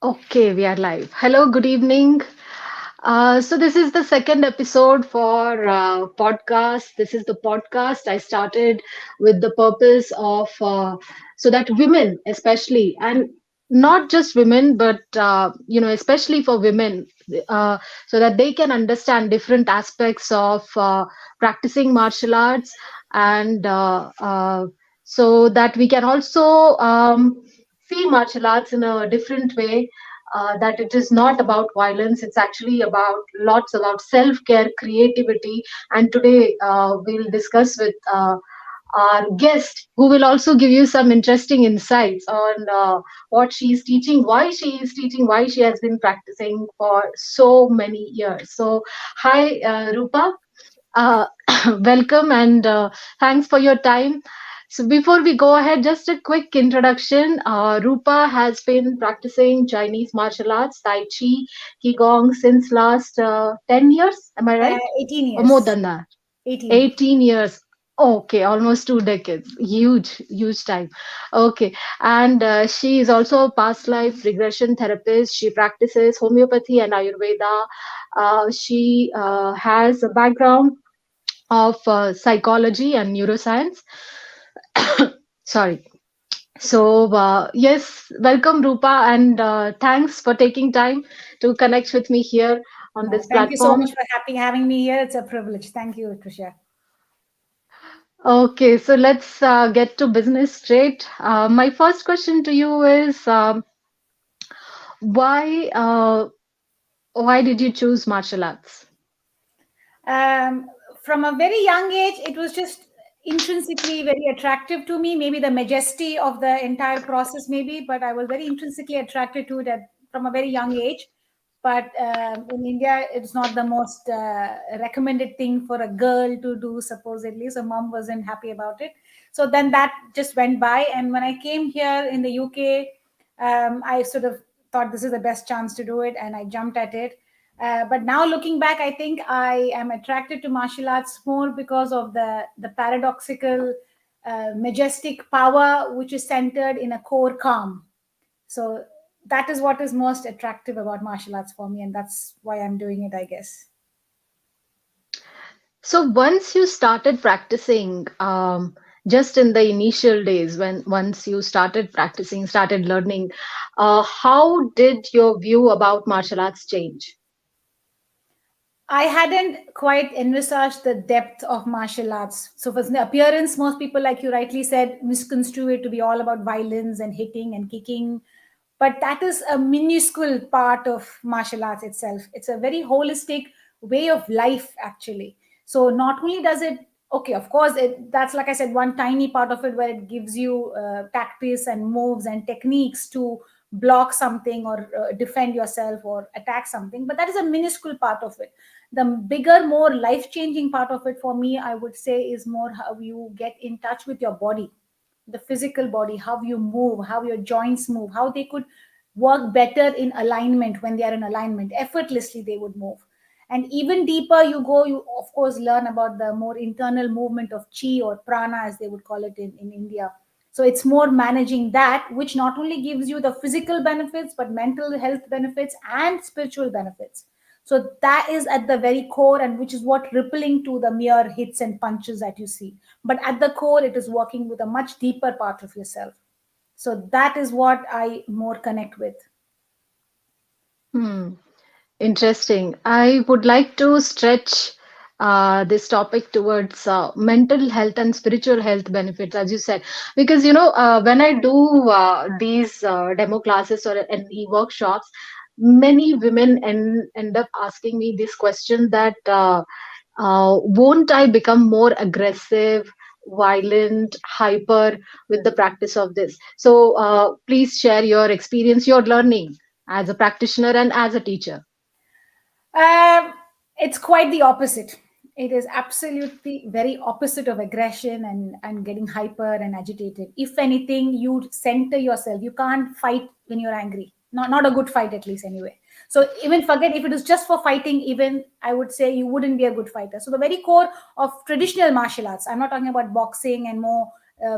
Okay, we are live. Hello, good evening. So this is the second episode for podcast. This is the podcast I started with the purpose of so that women, especially, and not just women, but especially for women, uh, so that they can understand different aspects of practicing martial arts, and so that we can also see martial arts in a different way, that it is not about violence. It's actually about lots about self-care, creativity. And today we'll discuss with our guest, who will also give you some interesting insights on what she is teaching, why she is teaching, why she has been practicing for so many years. So hi, Rupa. uh, Welcome, and thanks for your time. So, before we go ahead, just a quick introduction. Rupa has been practicing Chinese martial arts, Taichi, Qigong since last 10 years. Am I right? 18 Or more years. than that? 18. 18 years. Okay, almost 2 decades. Huge, huge time. Okay. And she is also a past life regression therapist. She practices homeopathy and Ayurveda. She has a background of psychology and neuroscience. Sorry. So, yes, welcome, Rupa, and thanks for taking time to connect with me here on this Thank you so platform. much for having me here. It's a privilege. Thank you, Trusha. Okay, so let's get to business straight. My first question to you is why why did you choose martial arts? Um, from a very young age, it was just intrinsically very attractive to me. Maybe the majesty of the entire process, maybe, but I was very intrinsically attracted to it from a very young age. But in India, it's not the most recommended thing for a girl to do, supposedly. So mom wasn't happy about it. So then that just went by. And when I came here in the UK, I sort of thought this is the best chance to do it, and I jumped at it. But now looking back, I think I am attracted to martial arts more because of the paradoxical, majestic power which is centered in a core calm. So that is what is most attractive about martial arts for me, and that's why I'm doing it, I guess. So once you started practicing, just in the initial days, when once you started practicing, started learning, how did your view about martial arts change? I hadn't quite envisaged the depth of martial arts. So, for the appearance, most people, like you rightly said, misconstrue it to be all about violence and hitting and kicking. But that is a minuscule part of martial arts itself. It's a very holistic way of life, actually. So, not only does it, okay, of course, that's like I said, one tiny part of it where it gives you tactics and moves and techniques to block something or defend yourself or attack something. But that is a minuscule part of it. The bigger, more life changing part of it for me, I would say, is more how you get in touch with your body, the physical body, how you move, how your joints move, how they could work better in alignment. When they are in alignment, effortlessly they would move. And even deeper you go, you of course learn about the more internal movement of chi or prana, as they would call it in India. So it's more managing that, which not only gives you the physical benefits but mental health benefits and spiritual benefits. So that is at the very core, and which is what rippling to the mere hits and punches that you see. But at the core, it is working with a much deeper part of yourself. So that is what I more connect with. Hmm. Interesting. I would like to stretch this topic towards mental health and spiritual health benefits, as you said, because when I do these demo classes or any workshops, many women end up asking me this question that won't I become more aggressive, violent, hyper with the practice of this? So please share your experience, your learning as a practitioner and as a teacher. Um, it's quite the opposite. It is absolutely very opposite of aggression and getting hyper and agitated. If anything, you center yourself. You can't fight when you're angry. Not a good fight, at least anyway. So even forget if it is just for fighting. Even I would say you wouldn't be a good fighter. So the very core of traditional martial arts. I'm not talking about boxing and more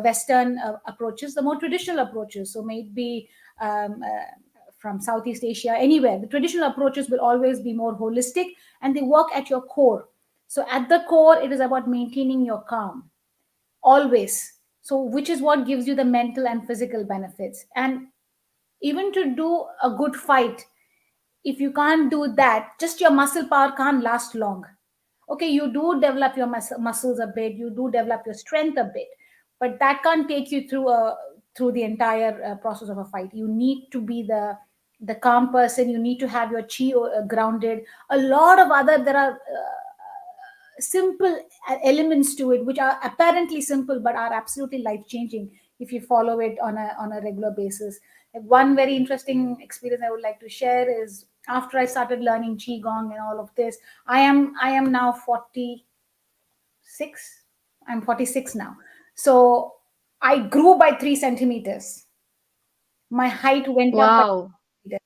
Western approaches. The more traditional approaches. So may it be um, uh, from Southeast Asia, anywhere, the traditional approaches will always be more holistic and they work at your core. So at the core, it is about maintaining your calm always. So, which is what gives you the mental and physical benefits. And even to do a good fight, if you can't do that, just your muscle power can't last long. Okay, you do develop your muscles a bit, you do develop your strength a bit, but that can't take you through the entire process of a fight. You need to be the calm person. You need to have your chi grounded. A lot of other there are simple elements to it which are apparently simple but are absolutely life changing if you follow it on a regular basis. Like, one very interesting experience I would like to share is after I started learning qigong and all of this. I am now 46. I'm 46 now. So I grew by 3 centimeters. My height went up by, Wow.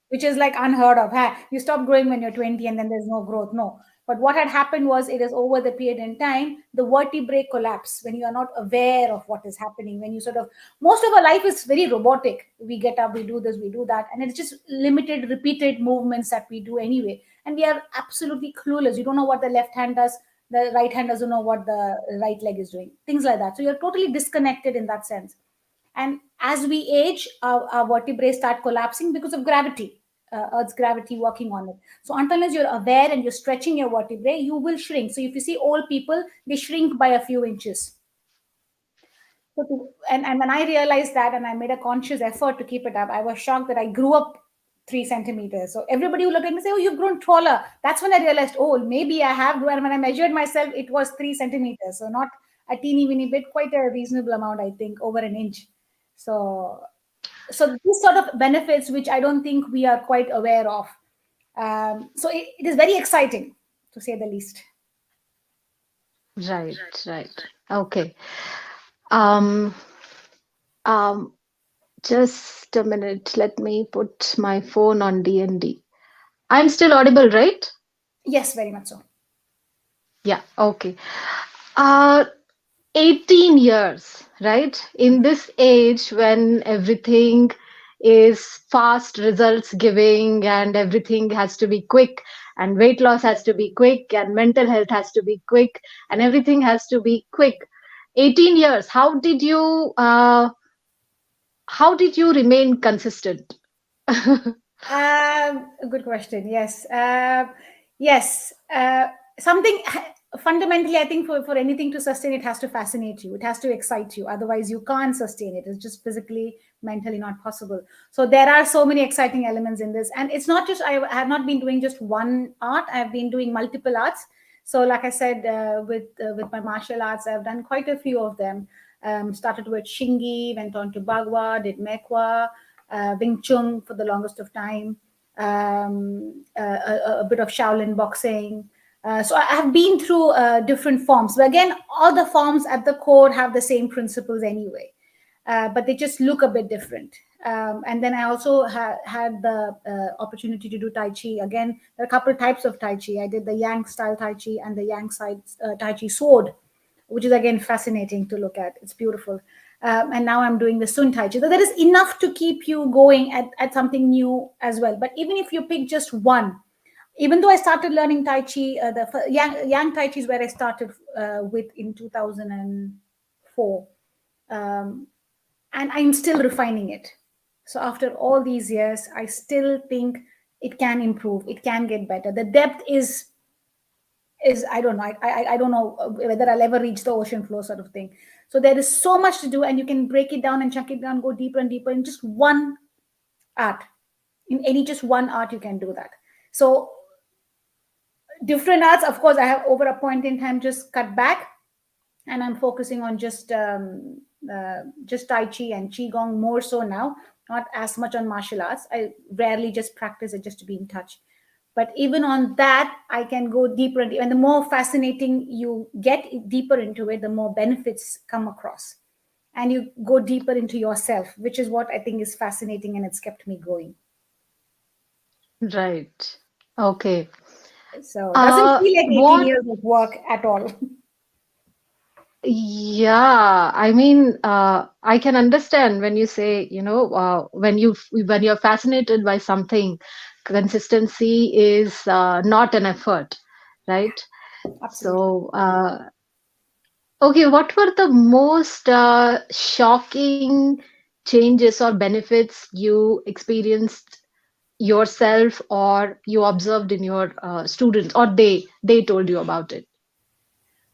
which is like unheard of. Huh? You stop growing when you're 20 and then there's no growth. No. But what had happened was it is over the period in time, the vertebrae collapse when you are not aware of what is happening. When you sort of, most of our life is very robotic. We get up, we do this, we do that. And it's just limited, repeated movements that we do anyway. And we are absolutely clueless. You don't know what the left hand does. The right hand doesn't know what the right leg is doing. Things like that. So you're totally disconnected in that sense. And as we age, our vertebrae start collapsing because of gravity, Earth's gravity working on it. So until you're aware and you're stretching your vertebrae, you will shrink. So if you see old people, they shrink by a few inches. And when I realized that and I made a conscious effort to keep it up, I was shocked that I grew up 3 centimeters. So everybody would look at me and say, "Oh, you've grown taller." That's when I realized, oh, maybe I have grown. And when I measured myself, it was 3 centimeters. So not a teeny weeny bit, quite a reasonable amount, I think, over an inch. So so these sort of benefits, which I don't think we are quite aware of. So it is very exciting, to say the least. Right, right. Okay. Um, um, just a minute. Let me put my phone on DND. I'm still audible, right? Yes, very much so. Yeah, okay. Uh, 18 years, right? In this age when everything is fast results giving and everything has to be quick and weight loss has to be quick and mental health has to be quick and everything has to be quick. 18 years, how did you remain consistent? A good question. Yes. Yes. Something fundamentally, I think for anything to sustain, it has to fascinate you. It has to excite you. Otherwise, you can't sustain it. It's just physically, mentally not possible. So there are so many exciting elements in this, and it's not just I have not been doing just one art. I've been doing multiple arts. So, like I said, with my martial arts, I've done quite a few of them. Started with Shingi, went on to Bagua, did Mekwa, Wing Chun for the longest of time, a bit of Shaolin boxing. So I have been through different forms. But again, all the forms at the core have the same principles anyway, but they just look a bit different. And then I also had the opportunity to do Tai Chi. Again, there are a couple of types of Tai Chi. I did the Yang style Tai Chi and the Yang side Tai Chi sword, which is again fascinating to look at. It's beautiful. And now I'm doing the Sun Tai Chi. So there is enough to keep you going at something new as well. But even if you pick just one, even though I started learning Tai Chi, Yang Tai Chi is where I started with in 2004. Um, and I'm still refining it. So after all these years, I still think it can improve. It can get better. The depth is I don't know. I don't know whether I'll ever reach the ocean floor sort of thing. So there is so much to do, and you can break it down and chunk it down, go deeper and deeper in just one art. In any just one art, you can do that. So different arts, of course, I have over a point in time just cut back, and I'm focusing on just Tai Chi and Qigong more so now. Not as much on martial arts. I rarely just practice it just to be in touch. But even on that, I can go deeper and the more fascinating you get deeper into it, the more benefits come across, and you go deeper into yourself, which is what I think is fascinating, and it's kept me going. Right. Okay. So it doesn't feel like 18 What years of work at all. Yeah, I mean, I can understand when you say, when you're fascinated by something, consistency is not an effort, right? Absolutely. So, okay, what were the most shocking changes or benefits you experienced yourself or you observed in your students, or they told you about it?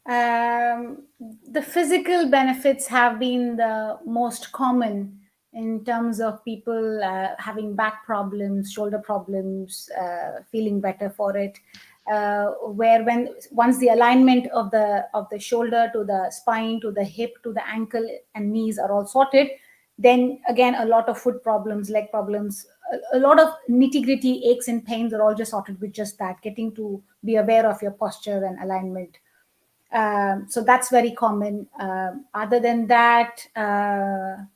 Um, the physical benefits have been the most common in terms of people having back problems, shoulder problems, feeling better for it. Where when once the alignment of the shoulder to the spine to the hip to the ankle and knees are all sorted, then again a lot of foot problems, leg problems, a lot of nitty gritty aches and pains are all just sorted with just that, getting to be aware of your posture and alignment. So that's very common. Other than that, a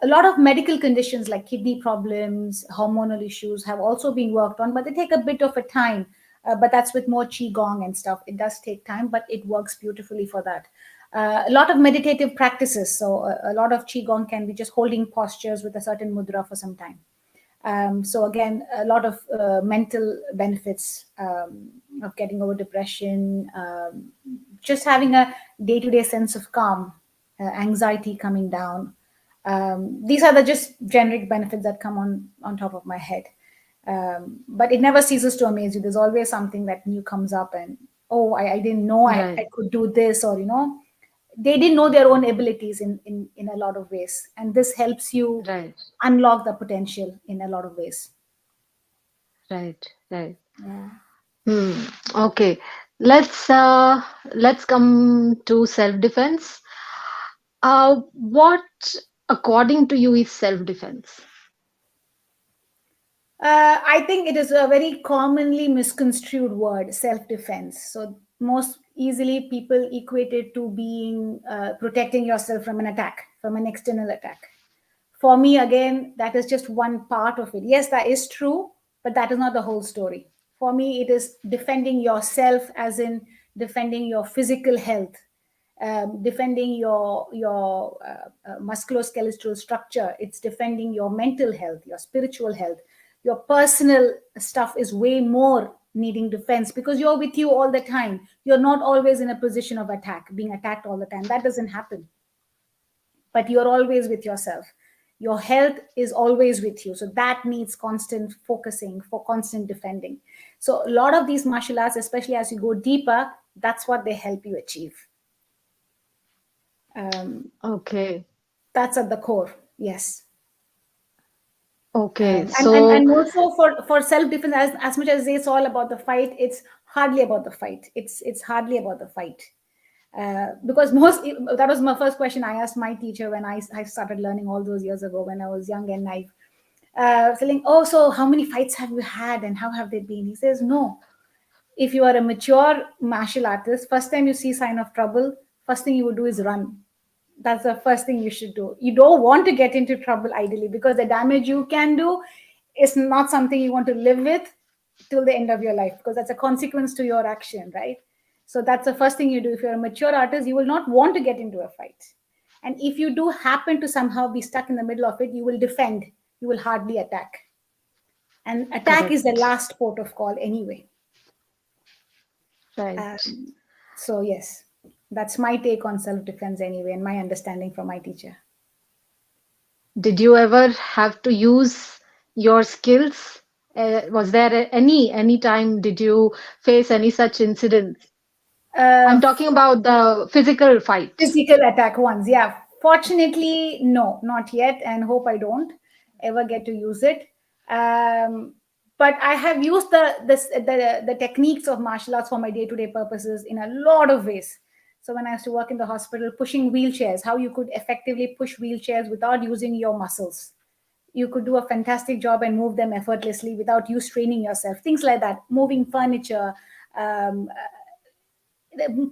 lot of medical conditions like kidney problems, hormonal issues have also been worked on, but they take a bit of a time. But that's with more qigong and stuff. It does take time, but it works beautifully for that. A lot of meditative practices. So a lot of qigong can be just holding postures with a certain mudra for some time. So again, a lot of mental benefits of getting over depression, just having a day-to-day sense of calm, anxiety coming down. These are the just generic benefits that come on top of my head. But it never ceases to amaze you. There's always something that new comes up, and oh, I didn't know I Right, could do this, or they didn't know their own abilities in a lot of ways, and this helps you right, unlock the potential in a lot of ways. right, right. Yeah. Hmm. Okay. Let's come to self-defense. What, according to you, is self-defense? I think it is a very commonly misconstrued word, self defense. So, most easily people equate it to being protecting yourself from an attack, from an external attack. For me, again, that is just one part of it. Yes, that is true, but that is not the whole story. For me, it is defending yourself, as in defending your physical health, defending your musculoskeletal structure. It's defending your mental health, your spiritual health. Your personal stuff is way more needing defense because you're with you all the time. You're not always in a position of attack, being attacked all the time. That doesn't happen, but you're always with yourself. Your health is always with you, so that needs constant focusing, for constant defending. So a lot of these martial arts, especially as you go deeper, that's what they help you achieve. um, Okay. that's at the core. Yes. Okay. And So, also for self defense, as much as it's all about the fight, it's hardly about the fight. It's hardly about the fight. Because most that was my first question I asked my teacher when I started learning all those years ago when I was young and naive. Saying, oh, so how many fights have you had and how have they been? He says, no. If you are a mature martial artist, first time you see sign of trouble, first thing you would do is run. That's the first thing you should do. You don't want to get into trouble ideally because the damage you can do is not something you want to live with till the end of your life, because that's a consequence to your action, right? So that's the first thing you do. If you're a mature artist, you will not want to get into a fight. And if you do happen to somehow be stuck in the middle of it, you will defend. You will hardly attack. And attack is the correct. last port of call anyway. Right. Um, so yes, that's my take on self-defense anyway, and my understanding from my teacher. Did you ever have to use your skills? Was there any time did you face any such incidents? I'm Uh, talking about the physical fights. Physical attack ones, yeah. Fortunately, no, not yet, and hope I don't ever get to use it. But I have used the techniques of martial arts for my day to day purposes in a lot of ways. So when I used to work in the hospital, pushing wheelchairs, how you could effectively push wheelchairs without using your muscles. You could do a fantastic job and move them effortlessly without you straining yourself. Things like that, moving furniture, um,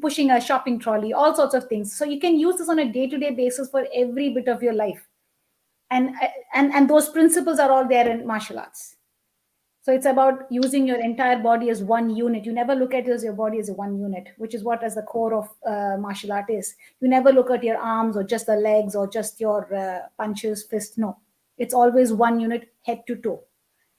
pushing a shopping trolley, all sorts of things. So you can use this on a day-to-day basis for every bit of your life, and and those principles are all there in martial arts. So it's about using your entire body as one unit. You never look at it as your body as a one unit, which is what as the core of martial art is. You never look at your arms or just the legs or just your punches, fist. No, it's always one unit, head to toe.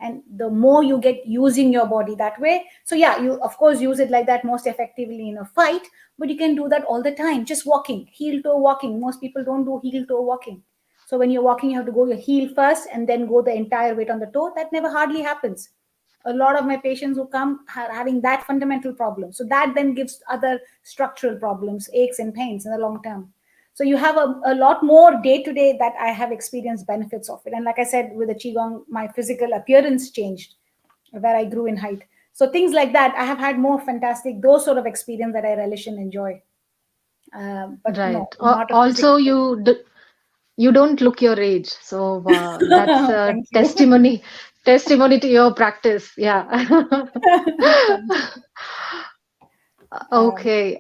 And the more you get using your body that way, so yeah, you of course use it like that most effectively in a fight, but you can do that all the time. Just walking, heel toe walking. Most people don't do heel toe walking. So when you're walking, you have to go your heel first and then go the entire weight on the toe. That never hardly happens. A lot of my patients who come are having that fundamental problem. So that then gives other structural problems, aches and pains in the long term. So you have a lot more day to day that I have experienced benefits of it. And like I said, with the Qigong, my physical appearance changed where I grew in height. So things like that, I have had more fantastic, those sort of experience that I relish and enjoy. But no, Right. not a physical. Also, you don't look your age, so that's a Thank you. testimony to your practice. Yeah. Thank you. Um, Okay.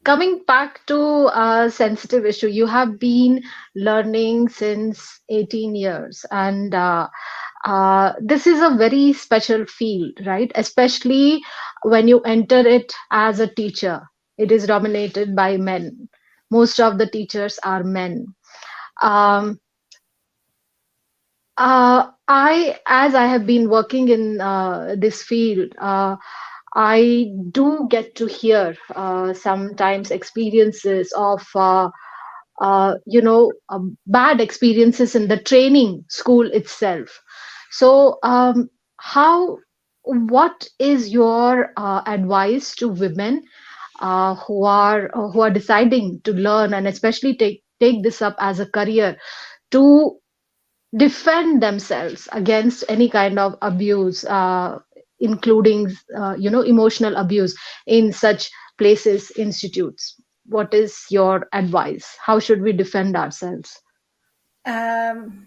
Coming back to a sensitive issue, you have been learning since 18 years, and this is a very special field, right? Especially when you enter it as a teacher. It is dominated by men. Most of the teachers are men. Um, as I have been working in this field, I do get to hear sometimes experiences of, bad experiences in the training school itself. So, what is your advice to women who are deciding to learn and especially take this up as a career to defend themselves against any kind of abuse, including emotional abuse in such places, institutes? What is your advice? How should we defend ourselves? um,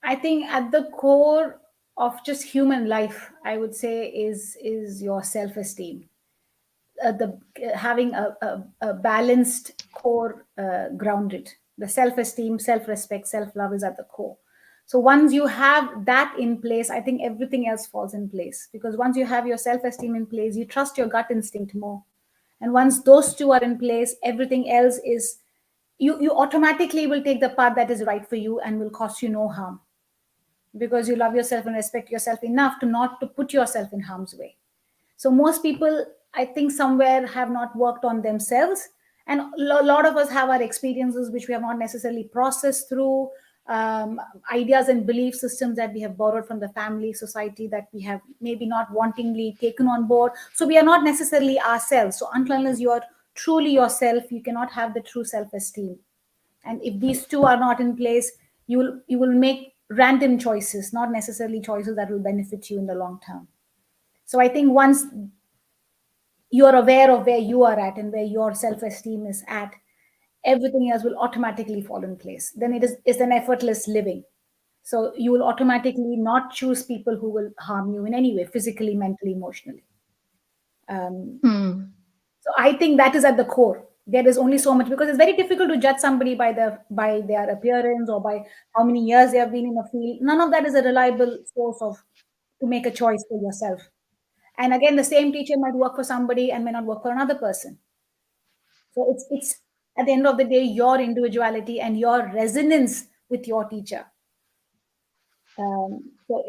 I think at the core of just human life, I would say is your self esteem. The having a balanced core grounded. The self esteem, self respect, self love is at the core. So once you have that in place, I think everything else falls in place, because once you have your self esteem in place, you trust your gut instinct more. And once those two are in place, everything else is, you automatically will take the path that is right for you and will cause you no harm, because you love yourself and respect yourself enough to not to put yourself in harm's way. So most people, I think, somewhere have not worked on themselves, and a lot of us have our experiences which we have not necessarily processed through, ideas and belief systems that we have borrowed from the family, society, that we have maybe not wantingly taken on board. So we are not necessarily ourselves. So unless you are truly yourself, you cannot have the true self-esteem. And if these two are not in place, you will make random choices, not necessarily choices that will benefit you in the long term. So I think once you're aware of where you are at and where your self-esteem is at, everything else will automatically fall in place. Then it's an effortless living. So you will automatically not choose people who will harm you in any way, physically, mentally, emotionally. um, Hmm. so I think that is at the core. There is only so much, because it's very difficult to judge somebody by their appearance or by how many years they have been in a field. None of that is a reliable source of to make a choice for yourself. And again, the same teacher might work for somebody and may not work for another person. So it's at the end of the day your individuality and your resonance with your teacher. So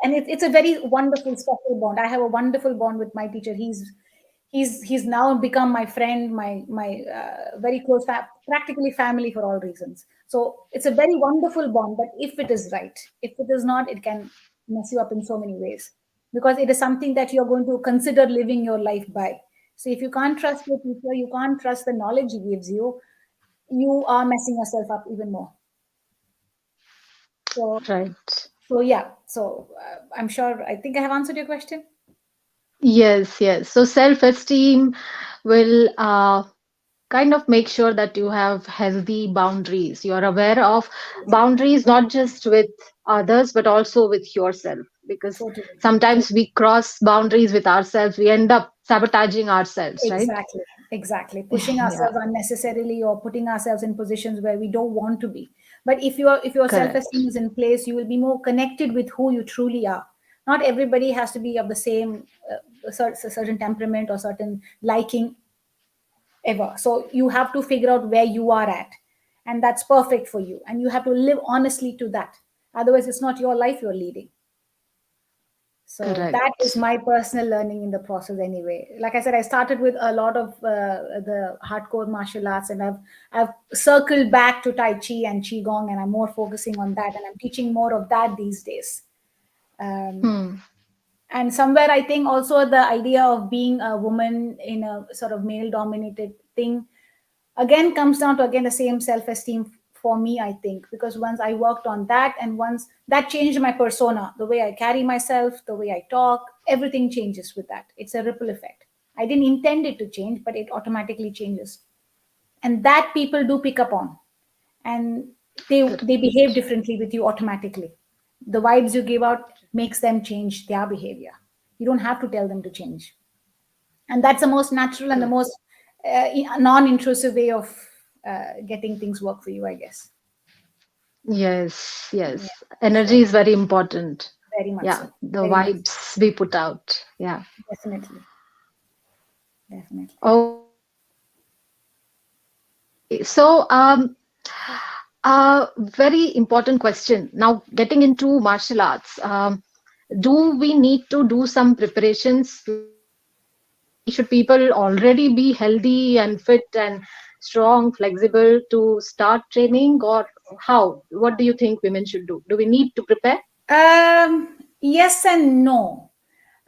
it's a very wonderful special bond. I have a wonderful bond with my teacher. He's now become my friend, my very close, practically family for all reasons. So it's a very wonderful bond. But if it is right, if it is not, it can mess you up in so many ways, because it is something that you're going to consider living your life by. So if you can't trust your teacher, you can't trust the knowledge he gives you, you are messing yourself up even more. So Right. so yeah. So I'm sure I think I have answered your question. Yes, yes. So self-esteem will kind of make sure that you have healthy boundaries. You're aware of boundaries not just with others, but also with yourself. Because Totally. sometimes we cross boundaries with ourselves, we end up sabotaging ourselves, right? Exactly, exactly. Pushing Yeah, ourselves unnecessarily or putting ourselves in positions where we don't want to be. But if your self-esteem correct. is in place, you will be more connected with who you truly are. Not everybody has to be of the same certain temperament or certain liking ever. So you have to figure out where you are at, and that's perfect for you. And you have to live honestly to that. Otherwise, it's not your life you're leading. So that is Correct. my personal learning in the process anyway. Like I said, I started with a lot of the hardcore martial arts, and I've circled back to Tai Chi and Qigong, and I'm more focusing on that, and I'm teaching more of that these days. Um, Hmm. and somewhere I think also the idea of being a woman in a sort of male dominated thing again comes down to again the same self-esteem for me, I think, because once I worked on that, and once that changed my persona, the way I carry myself, the way I talk, everything changes with that. It's a ripple effect. I didn't intend it to change, but it automatically changes, and that people do pick up on, and they behave Correct. differently with you automatically. The vibes you give out makes them change their behavior. You don't have to tell them to change, and that's the most natural and the Correct. most non-intrusive way of getting things work for you, I guess. Yes, Yeah. yes. So Energy is very important. very much Yeah, so. the Very much so. vibes we put out. Yeah. Definitely. Definitely. Okay, so very important question. Now, getting into martial arts, do we need to do some preparations? Should people already be healthy and fit and strong, flexible to start training, or how? What do you think women should do? Do we need to prepare? Yes and no.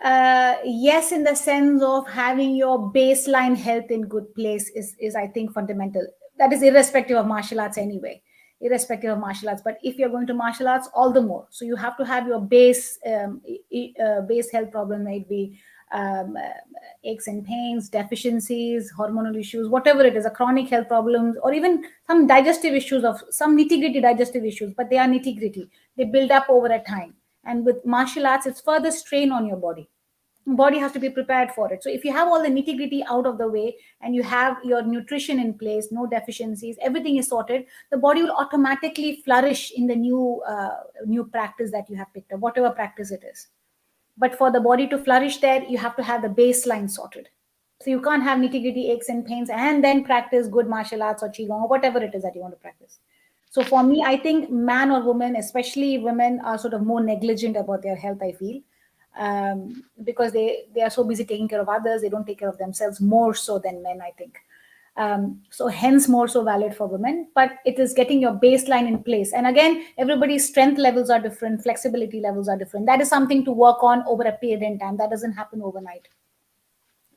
Yes, in the sense of having your baseline health in good place is I think fundamental. That is irrespective of martial arts anyway. Irrespective of martial arts, but if you're going to martial arts, all the more. So you have to have your base health problem, might be um, uh, aches and pains, deficiencies, hormonal issues, whatever it is, a chronic health problems, or even some digestive issues of some nitty gritty digestive issues, but they are nitty gritty. They build up over a time. And with martial arts, it's further strain on your body has to be prepared for it. So if you have all the nitty gritty out of the way, and you have your nutrition in place, no deficiencies, everything is sorted, the body will automatically flourish in the new practice that you have picked up, whatever practice it is. But for the body to flourish there, you have to have the baseline sorted. So you can't have nitty gritty aches and pains and then practice good martial arts or qigong or whatever it is that you want to practice. So for me, I think man or woman, especially women, are sort of more negligent about their health, I feel, because they are so busy taking care of others, they don't take care of themselves more so than men, I think. So hence more so valid for women, but it is getting your baseline in place. And again, everybody's strength levels are different, flexibility levels are different. That is something to work on over a period in time. That doesn't happen overnight.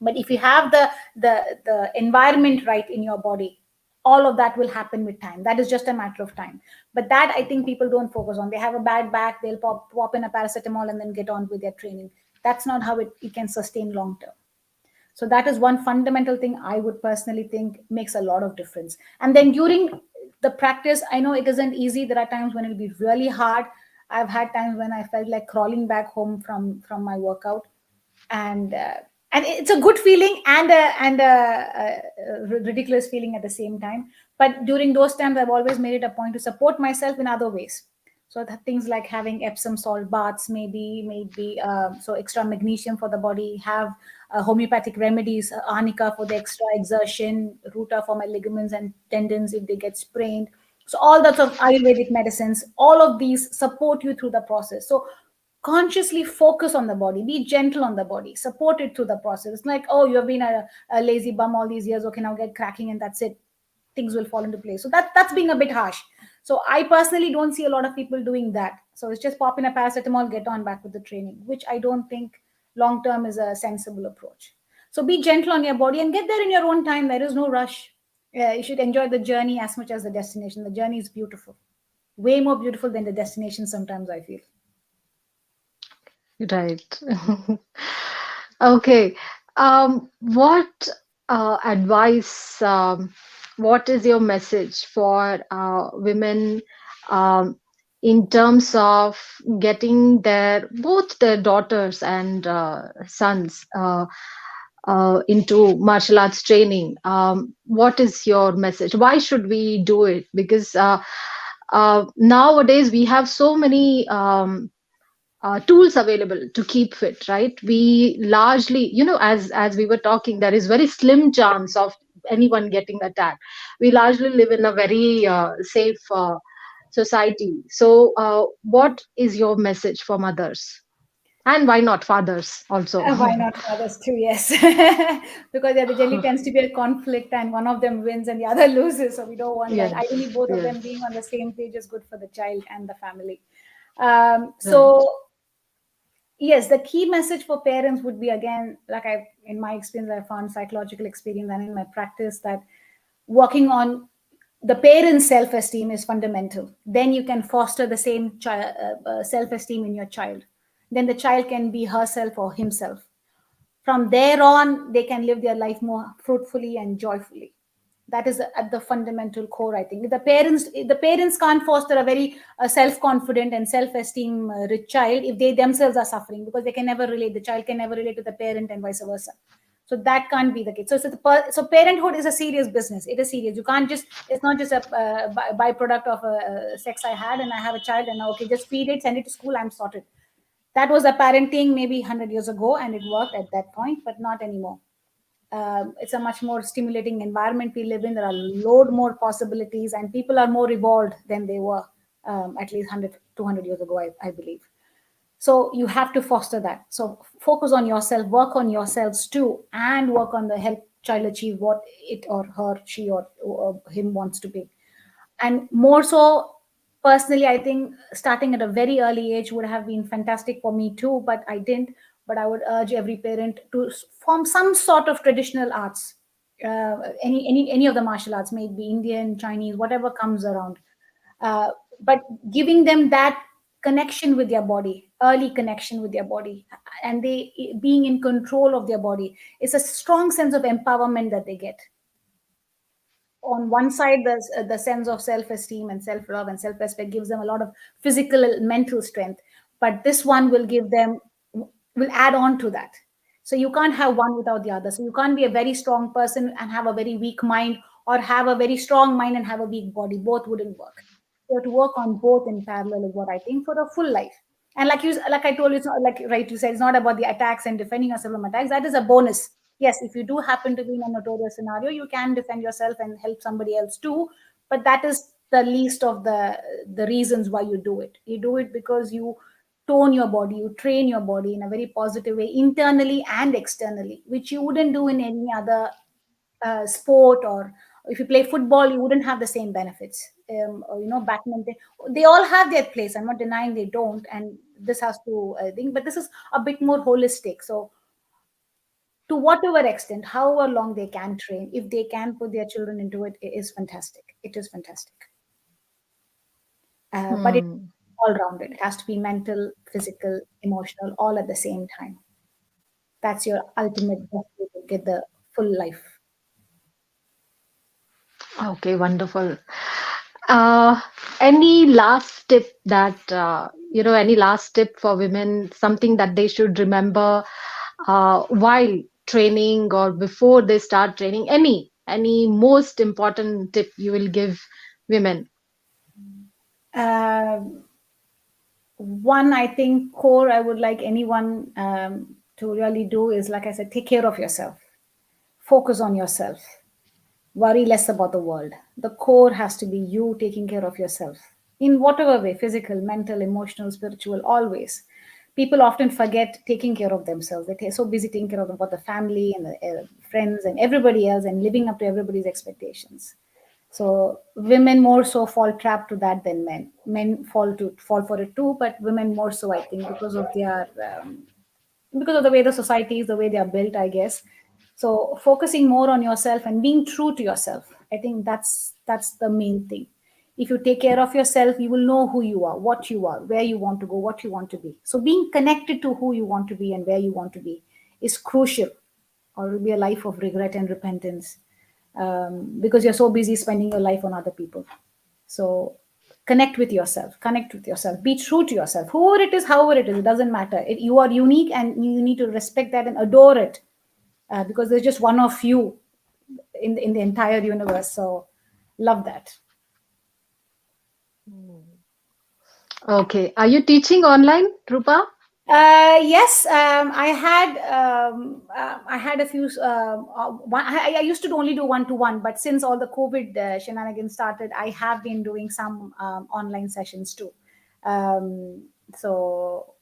But if you have the environment right in your body, all of that will happen with time. That is just a matter of time. But that I think people don't focus on. They have a bad back, they'll pop in a paracetamol and then get on with their training. That's not how it can sustain long term. So that is one fundamental thing I would personally think makes a lot of difference. And then during the practice, I know it isn't easy. There are times when it'll be really hard. I've had times when I felt like crawling back home from my workout, and it's a good feeling and a ridiculous feeling at the same time. But during those times, I've always made it a point to support myself in other ways. So that things like having Epsom salt baths, maybe so extra magnesium for the body, have homeopathic remedies, arnica for the extra exertion, ruta for my ligaments and tendons if they get sprained. So all sorts of Ayurvedic medicines, all of these support you through the process. So consciously focus on the body, be gentle on the body, support it through the process. It's like, oh, you have been a lazy bum all these years, okay, now get cracking and that's it, things will fall into place. So that's being a bit harsh. So I personally don't see a lot of people doing that. So it's just pop in a paracetamol, get on back with the training, which I don't think long term is a sensible approach. So be gentle on your body and get there in your own time. There is no rush. Yeah, you should enjoy the journey as much as the destination. The journey is beautiful, way more beautiful than the destination sometimes, I feel. Right. Okay. What advice, what is your message for women um, in terms of getting both their daughters and sons into martial arts training? What is your message? Why should we do it? Because nowadays we have so many. tools available to keep fit, right? We largely, as we were talking, there is very slim chance of anyone getting attacked. We largely live in a very safe society. So what is your message for mothers, and why not fathers also? Why not fathers too? Yes, because there generally tends to be a conflict, and one of them wins and the other loses. So we don't want that. Yes, Ideally, both of yes, them being on the same page is good for the child and the family. right. So yes, the key message for parents would be, again, like I, in my experience, I found psychological experience and in my practice, that working on the parents' self-esteem is fundamental. Then you can foster the same self-esteem in your child. Then the child can be herself or himself. From there on, they can live their life more fruitfully and joyfully. That is at the fundamental core, I think. The parents can't foster a very self-confident and self-esteem rich child if they themselves are suffering, because they can never relate, the child can never relate to the parent and vice versa. So that can't be the case. So parenthood is a serious business. It is serious. You can't just, it's not just a byproduct of a sex I had and I have a child and okay, just feed it, send it to school, I'm sorted. That was a parenting maybe 100 years ago and it worked at that point, but not anymore. It's a much more stimulating environment we live in. There are a load more possibilities and people are more evolved than they were at least 100, 200 years ago, I believe. So you have to foster that. So focus on yourself, work on yourselves too, and work on the help child achieve what it or her, she or him wants to be. And more so, personally, I think starting at a very early age would have been fantastic for me too, but I didn't. But I would urge every parent to form some sort of traditional arts, any of the martial arts, maybe Indian, Chinese, whatever comes around. uh, but giving them that connection with their body, early connection with their body, and they being in control of their body, it's a strong sense of empowerment that they get. On one side, the sense of self-esteem and self-love and self-respect gives them a lot of physical and mental strength, but this one will give them, will add on to that. So you can't have one without the other. So you can't be a very strong person and have a very weak mind, or have a very strong mind and have a weak body. Both wouldn't work. You have to work on both in parallel is what I think, for a full life. And like I told you, it's not like, right, you said it's not about the attacks and defending yourself from attacks. That is a bonus. Yes, if you do happen to be in a notorious scenario, you can defend yourself and help somebody else too. But that is the least of the reasons why you do it. You do it because you tone your body, you train your body in a very positive way, internally and externally, which you wouldn't do in any other sport. Or if you play football, you wouldn't have the same benefits. Or badminton, they all have their place. I'm not denying they don't, and this has to, I think, but this is a bit more holistic. So to whatever extent, however long they can train, if they can put their children into it, it is fantastic. It is fantastic. But it's Hmm. all rounded. It has to be mental, physical, emotional, all at the same time. That's your ultimate best way to get the full life. Okay, wonderful. Uh, any last tip that, any last tip for women, something that they should remember while training or before they start training? Any most important tip you will give women? Uh, One, I think, core I would like anyone to really do is, like I said, take care of yourself. Focus on yourself. Worry less about the world. The core has to be you taking care of yourself in whatever way, physical, mental, emotional, spiritual, always. People often forget taking care of themselves. They're so busy taking care of about the family and the friends and everybody else and living up to everybody's expectations. So women more so fall trap to that than men. Men fall for it too, but women more so, I think, because of the way the society is, the way they are built, I guess. So focusing more on yourself and being true to yourself, I think that's the main thing. If you take care of yourself, you will know who you are, what you are, where you want to go, what you want to be. So being connected to who you want to be and where you want to be is crucial, or it will be a life of regret and repentance, because you're so busy spending your life on other people. So connect with yourself, be true to yourself, whoever it is, however it is, it doesn't matter. You are unique and you need to respect that and adore it, because there's just one of you in the entire universe. So love that. Okay. Are you teaching online, Rupa? Yes, I had a few. I used to only do one to one, but since all the COVID shenanigans started, I have been doing some online sessions too. Um, so,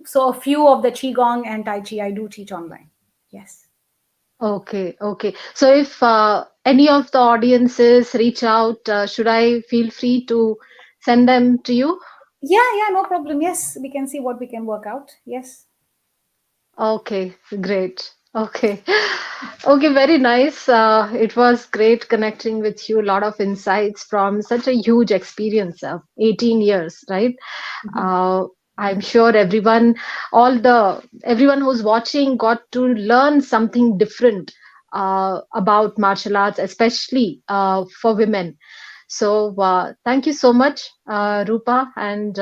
so a few of the qigong and tai chi I do teach online. Yes. Okay, okay. So if any of the audiences reach out, should I feel free to send them to you? Yeah, yeah, no problem. Yes, we can see what we can work out. Yes. Okay, great. Okay. Okay, very nice. It was great connecting with you. A lot of insights from such a huge experience of 18 years, right? Mhm. Uh, I'm sure everyone who's watching got to learn something different about martial arts, especially for women. So thank you so much, Rupa, and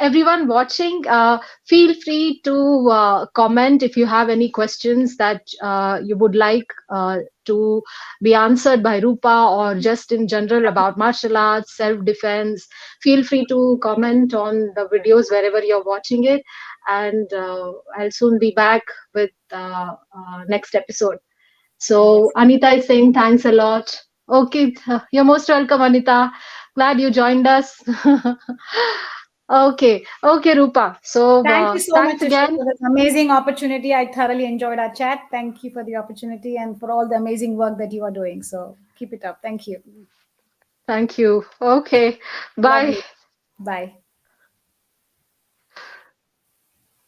everyone watching, feel free to comment if you have any questions that you would like to be answered by Rupa, or just in general about martial arts, self defense. Feel free to comment on the videos wherever you're watching it, and I'll soon be back with next episode. So Yes. Anita is saying thanks a lot. Okay, you're most welcome, Anita. Glad you joined us. Okay, okay, Rupa. So Thank you so much, thanks Trusha, again. for this amazing opportunity. I thoroughly enjoyed our chat. Thank you for the opportunity and for all the amazing work that you are doing. So keep it up. Thank you. Thank you. Okay, bye. Lovely. Bye.